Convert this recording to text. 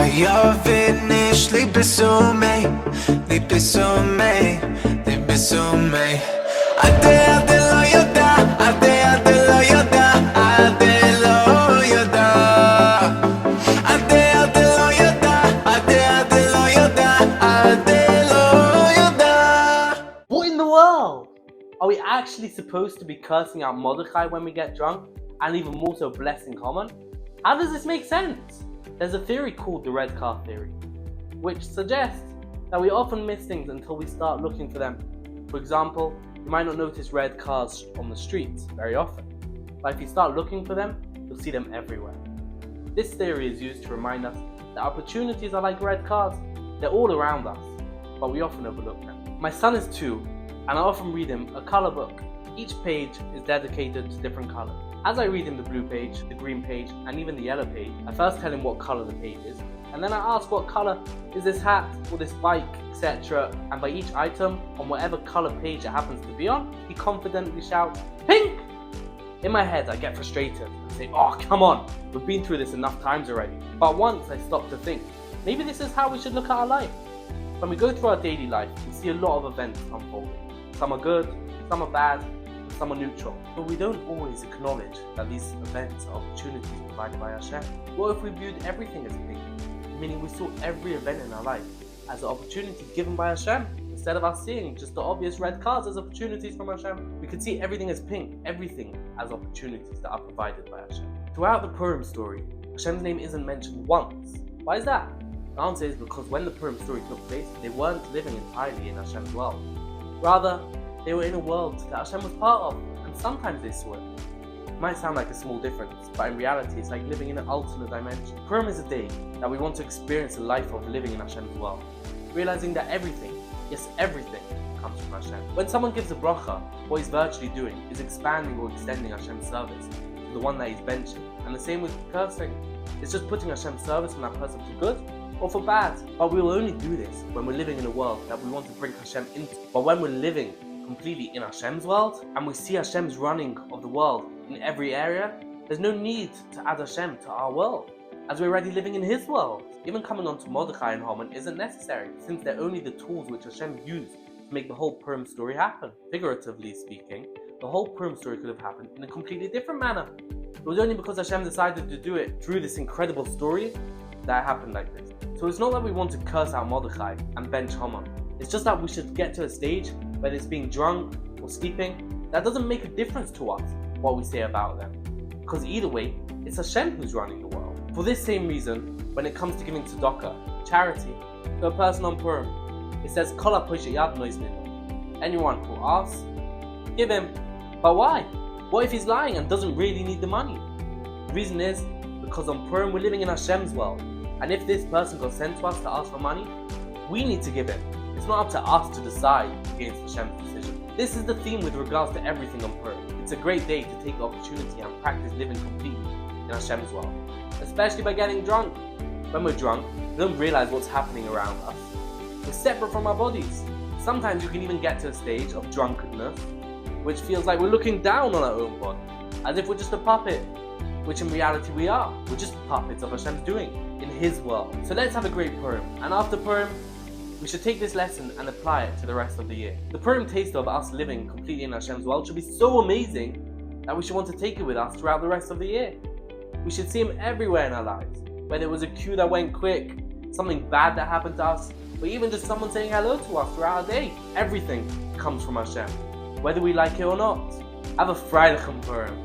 Jag vill nicht slipper mig, slipper mig. Adela yoda, Adela yoda, Adela yoda, Adela yoda, Adela yoda, Adela yoda. What in the world? Are we actually supposed to be cursing out Mordechai when we get drunk, and even more so blessing Haman? How does this make sense? There's a theory called the red car theory, which suggests that we often miss things until we start looking for them. For example, you might not notice red cars on the streets very often, but if you start looking for them, you'll see them everywhere. This theory is used to remind us that opportunities are like red cars. They're all around us, but we often overlook them. My son is 2, and I often read him a color book. Each page is dedicated to different colors. As I read him the blue page, the green page, and even the yellow page, I first tell him what color the page is, and then I ask what color is this hat or this bike, etc. And by each item, on whatever color page it happens to be on, he confidently shouts, "Pink!" In my head, I get frustrated and say, "Oh, come on, we've been through this enough times already." But once I stop to think, maybe this is how we should look at our life. When we go through our daily life, we see a lot of events unfolding. Some are good, some are bad, and some are neutral. But we don't always acknowledge that these events are opportunities provided by Hashem. What if we viewed everything as pink? Meaning we saw every event in our life as an opportunity given by Hashem. Instead of us seeing just the obvious red cars as opportunities from Hashem, we could see everything as pink, everything as opportunities that are provided by Hashem. Throughout the Purim story, Hashem's name isn't mentioned once. Why is that? The answer is because when the Purim story took place, they weren't living entirely in Hashem's world. Rather, they were in a world that Hashem was part of, and sometimes they saw it. It might sound like a small difference, but in reality it's like living in an alternate dimension. Purim is a day that we want to experience the life of living in Hashem's world, realizing that everything, yes everything, comes from Hashem. When someone gives a bracha, what he's virtually doing is expanding or extending Hashem's service to the one that he's benching. And the same with cursing. It's just putting Hashem's service on that person for good or for bad. But we will only do this when we're living in a world that we want to bring Hashem into. But when we're living completely in Hashem's world, and we see Hashem's running of the world in every area, there's no need to add Hashem to our world, as we're already living in His world. Even coming on to Mordechai and Haman isn't necessary, since they're only the tools which Hashem used to make the whole Purim story happen. Figuratively speaking, the whole Purim story could have happened in a completely different manner. It was only because Hashem decided to do it through this incredible story that it happened like this. So it's not that we want to curse out Mordechai and bench Haman. It's just that we should get to a stage, whether it's being drunk or sleeping, that doesn't make a difference to us what we say about them. Because either way, it's Hashem who's running the world. For this same reason, when it comes to giving tzedakah, charity, to a person on Purim, it says, Kol ha-poshet yad lo yizminu. Anyone who asks, give him. But why? What if he's lying and doesn't really need the money? The reason is, because on Purim we're living in Hashem's world. And if this person got sent to us to ask for money, we need to give him. It's not up to us to decide against Hashem's decision. This is the theme with regards to everything on Purim. It's a great day to take the opportunity and practice living completely in Hashem's world, especially by getting drunk. When we're drunk, we don't realize what's happening around us. We're separate from our bodies. Sometimes you can even get to a stage of drunkenness, which feels like we're looking down on our own body, as if we're just a puppet, which in reality we are. We're just puppets of Hashem's doing in His world. So let's have a great Purim, and after Purim, we should take this lesson and apply it to the rest of the year. The Purim taste of us living completely in Hashem's world should be so amazing that we should want to take it with us throughout the rest of the year. We should see Him everywhere in our lives, whether it was a queue that went quick, something bad that happened to us, or even just someone saying hello to us throughout our day. Everything comes from Hashem, whether we like it or not. Have a Freilichen Purim.